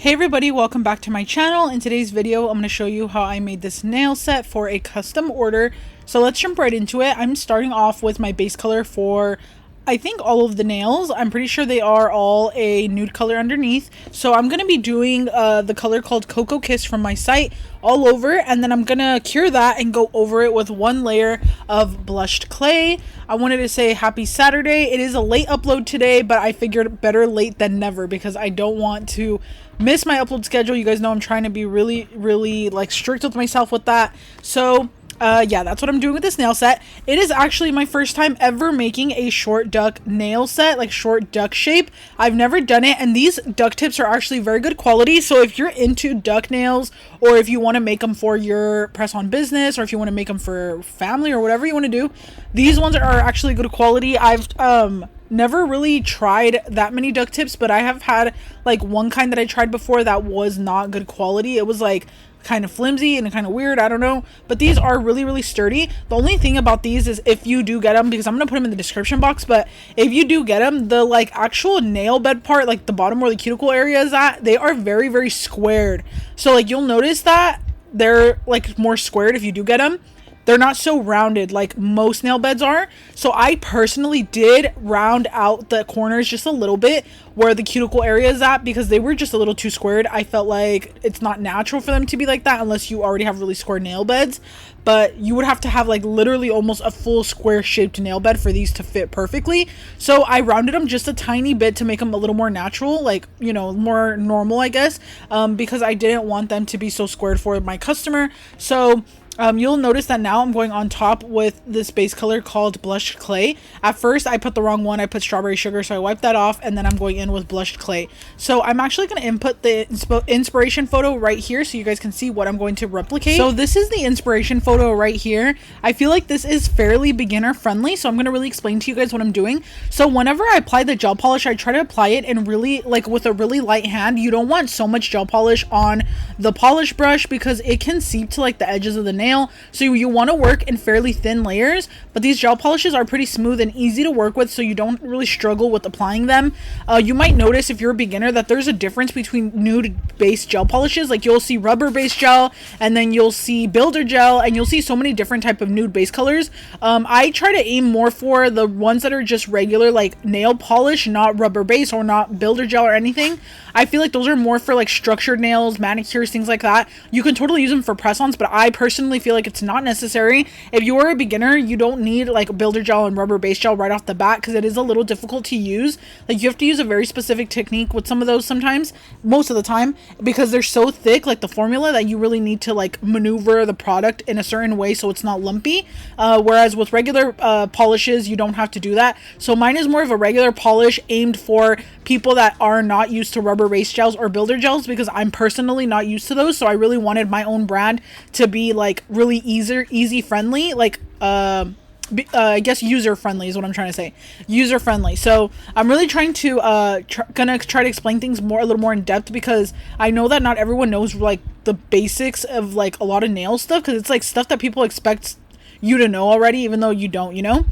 Hey everybody, welcome back to my channel. In today's video, I'm going to show you how I made this nail set for a custom order. So let's jump right into it. I'm starting off with my base color for I think all of the nails. I'm pretty sure they are all a nude color underneath. So I'm going to be doing the color called Cocoa Kiss from my site all over, and then I'm going to cure that and go over it with one layer of blushed clay. I wanted to say happy Saturday. It is a late upload today, but I figured better late than never because I don't want to miss my upload schedule. You guys know I'm trying to be really like strict with myself with that. So yeah, that's what I'm doing with this nail set. It is actually my first time ever making a short duck nail set, like short duck shape. I've never done it, and these duck tips are actually very good quality. So if you're into duck nails, or if you want to make them for your press-on business, or if you want to make them for family or whatever you want to do, these ones are actually good quality. I've never really tried that many duck tips, but I have had like one kind that I tried before that was not good quality. It was like kind of flimsy and kind of weird, I don't know, but these are really sturdy. The only thing about these is if you do get them, because I'm gonna put them in the description box, but if you do get them, the like actual nail bed part, like the bottom where the cuticle area is at, they are very squared. So like you'll notice that they're like more squared if you do get them. They're not so rounded like most nail beds are. So I personally did round out the corners just a little bit where the cuticle area is at, because they were just a little too squared. I felt like it's not natural for them to be like that unless you already have really square nail beds. But you would have to have like literally almost a full square shaped nail bed for these to fit perfectly. So I rounded them just a tiny bit to make them a little more natural, like, you know, more normal, I guess, because I didn't want them to be so squared for my customer. So you'll notice that now I'm going on top with this base color called Blushed Clay. At first, I put the wrong one. I put Strawberry Sugar, so I wiped that off, and then I'm going in with Blushed Clay. So I'm actually going to input the inspiration photo right here so you guys can see what I'm going to replicate. So this is the inspiration photo right here. I feel like this is fairly beginner friendly, so I'm going to really explain to you guys what I'm doing. So whenever I apply the gel polish, I try to apply it in really, like with a really light hand. You don't want so much gel polish on the polish brush because it can seep to like the edges of the nail. So you want to work in fairly thin layers, but these gel polishes are pretty smooth and easy to work with, so you don't really struggle with applying them. You might notice if you're a beginner that there's a difference between nude based gel polishes. Like you'll see rubber based gel, and then you'll see builder gel, and you'll see so many different type of nude base colors. I try to aim more for the ones that are just regular like nail polish, not rubber base or not builder gel or anything. I feel like those are more for like structured nails, manicures, things like that. You can totally use them for press-ons, but I personally feel like it's not necessary. If you are a beginner, you don't need like builder gel and rubber base gel right off the bat because it is a little difficult to use. Like you have to use a very specific technique with some of those sometimes, most of the time, because they're so thick, like the formula, that you really need to like maneuver the product in a certain way so it's not lumpy. Whereas with regular polishes, you don't have to do that. So mine is more of a regular polish aimed for people that are not used to rubber base gels or builder gels, because I'm personally not used to those. So I really wanted my own brand to be like really easy friendly, like I guess user friendly is what I'm trying to say. User friendly. So I'm really trying to gonna try to explain things a little more in depth, because I know that not everyone knows like the basics of like a lot of nail stuff, because it's like stuff that people expect you to know already, even though you don't, you know.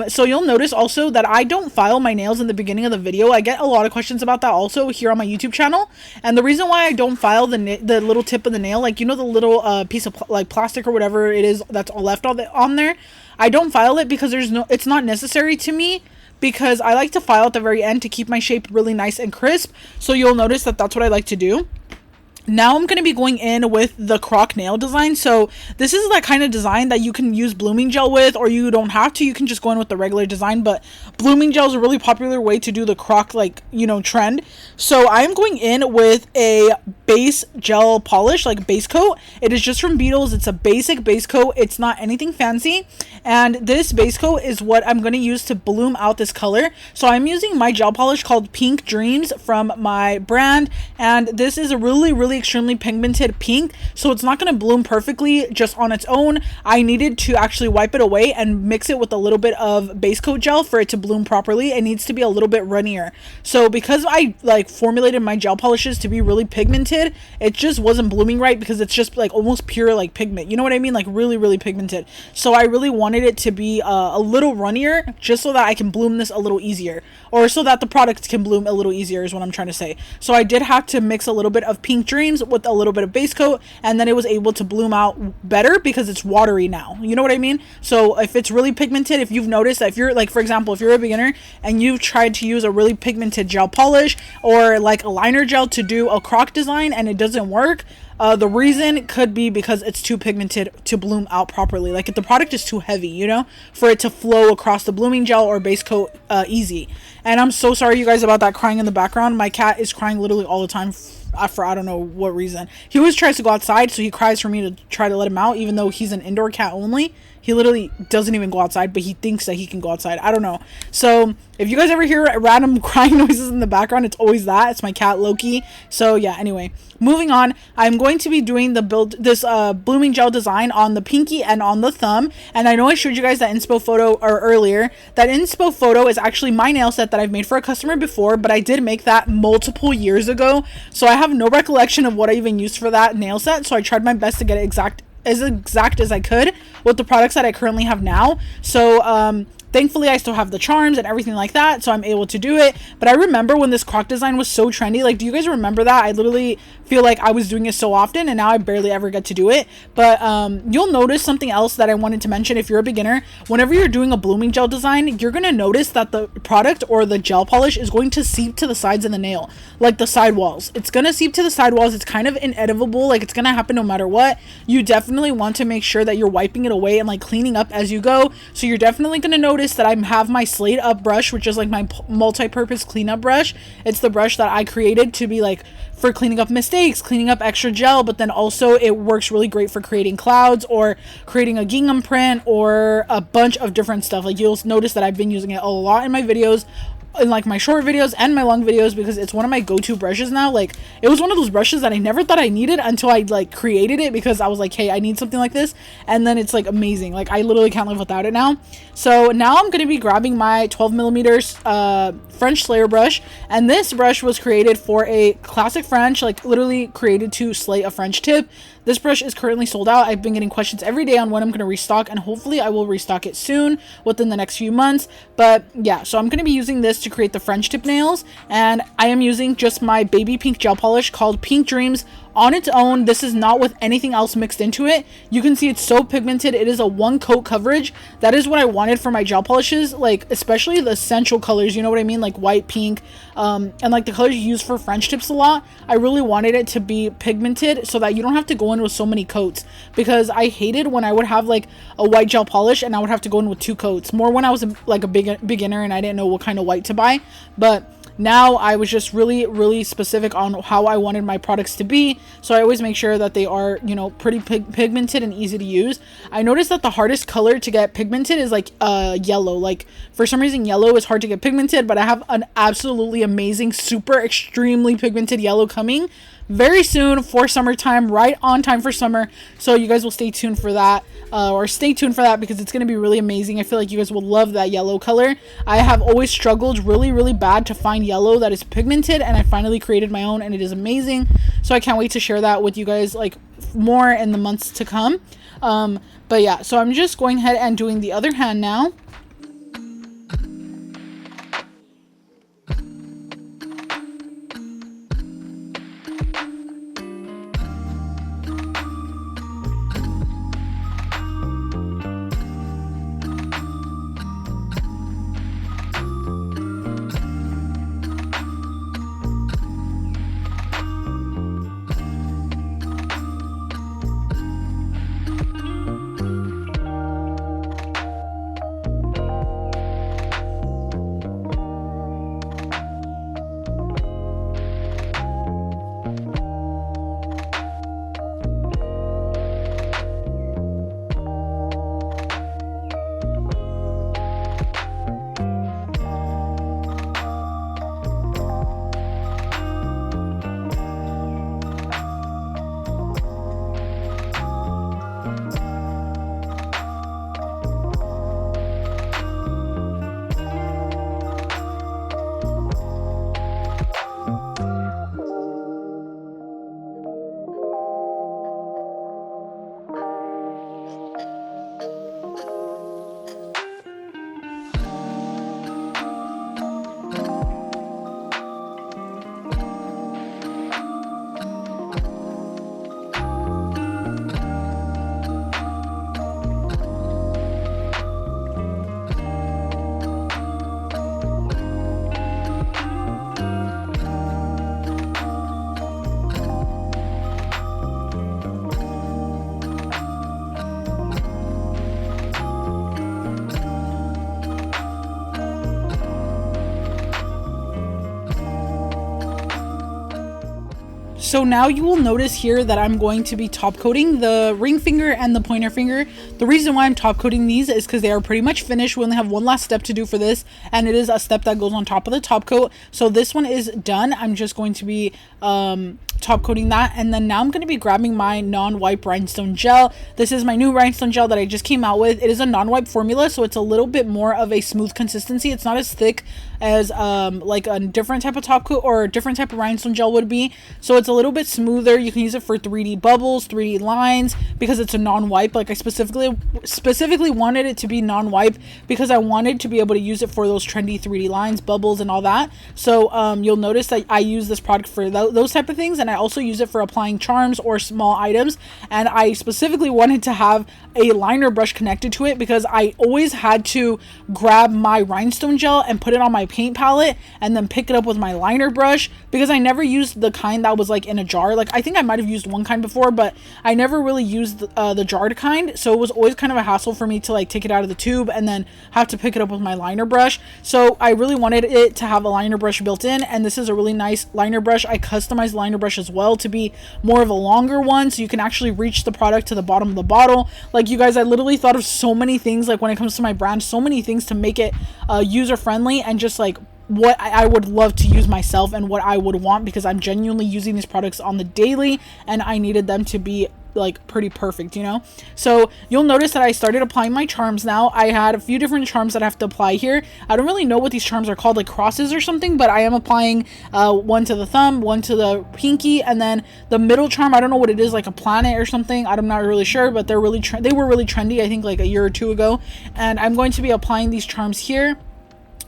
So you'll notice also that I don't file my nails in the beginning of the video. I get a lot of questions about that also here on my YouTube channel, and the reason why I don't file the little tip of the nail, like, you know, the little piece of like plastic or whatever it is that's all left on there, I don't file it because it's not necessary to me, because I like to file at the very end to keep my shape really nice and crisp. So you'll notice that that's what I like to do. Now I'm going to be going in with the croc nail design. So this is that kind of design that you can use blooming gel with, or you don't have to. You can just go in with the regular design, but blooming gel is a really popular way to do the croc, like, you know, trend. So I'm going in with a base gel polish, like base coat. It is just from Beetles. It's a basic base coat. It's not anything fancy. And this base coat is what I'm going to use to bloom out this color. So I'm using my gel polish called Pink Dreams from my brand. And this is a really extremely pigmented pink, so it's not going to bloom perfectly just on its own. I needed to actually wipe it away and mix it with a little bit of base coat gel for it to bloom properly. It needs to be a little bit runnier. So because I like formulated my gel polishes to be really pigmented, it just wasn't blooming right because it's just like almost pure like pigment. You know what I mean? Like really pigmented. So I really wanted it to be a little runnier just so that I can bloom this a little easier, or so that the product can bloom a little easier is what I'm trying to say. So I did have to mix a little bit of Pink Dreams with a little bit of base coat, and then it was able to bloom out better because it's watery now. You know what I mean? So if it's really pigmented, if you've noticed that, if you're like, for example, if you're a beginner and you've tried to use a really pigmented gel polish or like a liner gel to do a croc design and it doesn't work, the reason could be because it's too pigmented to bloom out properly. Like if the product is too heavy, you know, for it to flow across the blooming gel or base coat easy. And I'm so sorry, you guys, about that crying in the background. My cat is crying literally all the time for I don't know what reason. He always tries to go outside, so he cries for me to try to let him out, even though he's an indoor cat only. He literally doesn't even go outside, but he thinks that he can go outside. I don't know. So if you guys ever hear random crying noises in the background, it's always that. It's my cat Loki. So yeah, anyway, moving on. I'm going to be doing this blooming gel design on the pinky and on the thumb. And I know I showed you guys that inspo photo earlier. That inspo photo is actually my nail set that I've made for a customer before, but I did make that multiple years ago. So I have no recollection of what I even used for that nail set. So I tried my best to get it exact as I could with the products that I currently have now. So thankfully I still have the charms and everything like that, so I'm able to do it. But I remember when this croc design was so trendy. Like, do you guys remember that? I literally feel like I was doing it so often, and now I barely ever get to do it. But you'll notice something else that I wanted to mention. If you're a beginner, whenever you're doing a blooming gel design, you're gonna notice that the product or the gel polish is going to seep to the sides of the nail, like the sidewalls. It's gonna seep to the sidewalls. It's kind of inevitable. Like, it's gonna happen no matter what. You definitely want to make sure that you're wiping it away and like cleaning up as you go. So you're definitely gonna notice that I have my Slade Up brush, which is like my multi-purpose cleanup brush. It's the brush that I created to be like for cleaning up mistakes, cleaning up extra gel, but then also it works really great for creating clouds or creating a gingham print or a bunch of different stuff. Like, you'll notice that I've been using it a lot in my videos, in like my short videos and my long videos, because it's one of my go-to brushes now. Like, it was one of those brushes that I never thought I needed until I like created it, because I was like, hey, I need something like this, and then it's like amazing. Like, I literally can't live without it now. So now I'm gonna be grabbing my 12 millimeters French Slayer brush, and this brush was created for a classic French, like literally created to slay a French tip. This brush is currently sold out. I've been getting questions every day on when I'm going to restock, and hopefully I will restock it soon within the next few months. But yeah, so I'm going to be using this to create the French tip nails, and I am using just my baby pink gel polish called Pink Dreams on its own. This is not with anything else mixed into it. You can see it's so pigmented. It is a one coat coverage. That is what I wanted for my gel polishes, like especially the essential colors, you know what I mean, like white, pink, and like the colors you use for French tips a lot. I really wanted it to be pigmented so that you don't have to go in with so many coats, because I hated when I would have like a white gel polish and I would have to go in with 2 coats, more when I was like a beginner and I didn't know what kind of white to buy. But now I was just really specific on how I wanted my products to be, so I always make sure that they are, you know, pretty pigmented and easy to use. I noticed that the hardest color to get pigmented is like yellow. Like, for some reason yellow is hard to get pigmented, but I have an absolutely amazing, super extremely pigmented yellow coming very soon for summertime, right on time for summer. So you guys will stay tuned for that, because it's going to be really amazing. I feel like you guys will love that yellow color. I have always struggled really bad to find yellow that is pigmented, and I finally created my own, and it is amazing. So I can't wait to share that with you guys like more in the months to come. But yeah, so I'm just going ahead and doing the other hand now. So now you will notice here that I'm going to be top coating the ring finger and the pointer finger. The reason why I'm top coating these is because they are pretty much finished. We only have one last step to do for this, and it is a step that goes on top of the top coat. So this one is done. I'm just going to be top coating that, and then now I'm going to be grabbing my non-wipe rhinestone gel. This is my new rhinestone gel that I just came out with. It is a non-wipe formula, so it's a little bit more of a smooth consistency. It's not as thick as like a different type of top coat or a different type of rhinestone gel would be, so it's a little bit smoother. You can use it for 3D bubbles, 3D lines, because it's a non-wipe. Like I specifically wanted it to be non-wipe because I wanted to be able to use it for those trendy 3D lines, bubbles, and all that. So you'll notice that I use this product for those type of things, and I also use it for applying charms or small items. And I specifically wanted to have a liner brush connected to it because I always had to grab my rhinestone gel and put it on my paint palette and then pick it up with my liner brush, because I never used the kind that was like in a jar. Like I think I might have used one kind before, but I never really used the jarred kind, so it was always kind of a hassle for me to like take it out of the tube and then have to pick it up with my liner brush. So I really wanted it to have a liner brush built in, and this is a really nice liner brush. I customized the liner brush as well to be more of a longer one, so you can actually reach the product to the bottom of the bottle. Like you guys, I literally thought of so many things, like when it comes to my brand, so many things to make it user friendly and just like what I would love to use myself and what I would want, because I'm genuinely using these products on the daily and I needed them to be like pretty perfect, you know. So you'll notice that I started applying my charms now. I had a few different charms that I have to apply here. I don't really know what these charms are called, like crosses or something, but I am applying one to the thumb, one to the pinky, and then the middle charm, I don't know what it is, like a planet or something. I'm not really sure, but they were really trendy, I think like a year or two ago. And I'm going to be applying these charms here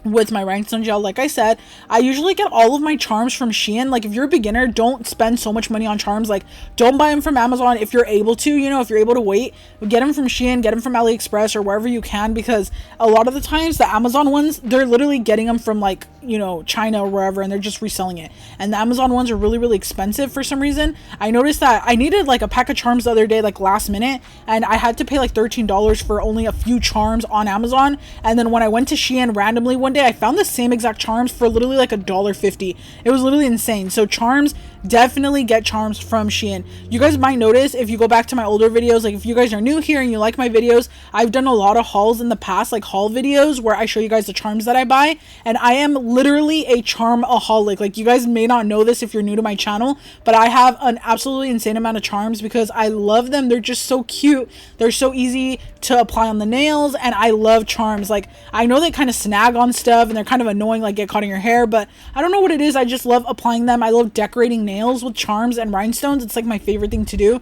with my rhinestone gel. Like I said, I usually get all of my charms from Shein. Like if you're a beginner, don't spend so much money on charms. Like don't buy them from Amazon if you're able to, you know, if you're able to wait. Get them from Shein, get them from AliExpress or wherever you can, because a lot of the times the Amazon ones, they're literally getting them from like, you know, China or wherever, and they're just reselling it. And the Amazon ones are really, really expensive for some reason. I noticed that I needed like a pack of charms the other day, like last minute, and I had to pay like $13 for only a few charms on Amazon. And then when I went to Shein randomly one day, I found the same exact charms for literally like $1.50. It was literally insane. So charms, definitely get charms from Shein. You guys might notice if you go back to my older videos, like if you guys are new here and you like my videos, I've done a lot of hauls in the past, like haul videos where I show you guys the charms that I buy, and I am literally a charm-aholic. Like you guys may not know this if you're new to my channel, but I have an absolutely insane amount of charms because I love them. They're just so cute. They're so easy to apply on the nails, and I love charms. Like I know they kind of snag on stuff and they're kind of annoying, like get caught in your hair, but I don't know what it is. I just love applying them. I love decorating nails with charms and rhinestones. It's like my favorite thing to do.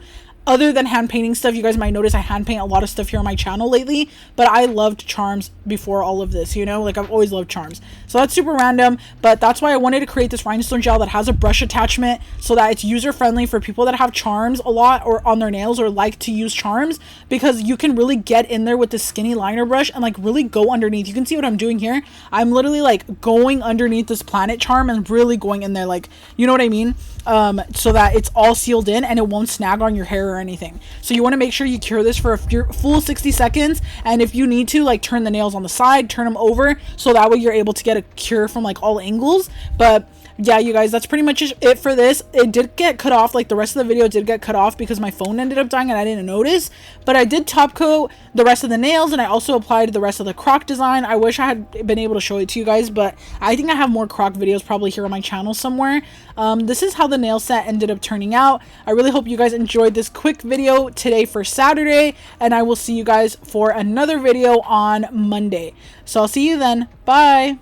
Other than hand painting stuff, you guys might notice I hand paint a lot of stuff here on my channel lately, but I loved charms before all of this, you know, like I've always loved charms. So that's super random, but that's why I wanted to create this rhinestone gel that has a brush attachment so that it's user friendly for people that have charms a lot or on their nails or like to use charms, because you can really get in there with the skinny liner brush and like really go underneath. You can see what I'm doing here. I'm literally like going underneath this planet charm and really going in there, like, you know what I mean? So that it's all sealed in and it won't snag on your hair or anything. So you want to make sure you cure this for a full 60 seconds, and if you need to, like turn the nails on the side, turn them over, so that way you're able to get a cure from like all angles. But yeah, you guys, that's pretty much it for this. It did get cut off, like the rest of the video did get cut off because my phone ended up dying and I didn't notice, but I did top coat the rest of the nails and I also applied the rest of the croc design. I wish I had been able to show it to you guys, but I think I have more croc videos probably here on my channel somewhere. This is how the nail set ended up turning out. I really hope you guys enjoyed this quick video today for Saturday, and I will see you guys for another video on Monday. So I'll see you then. Bye.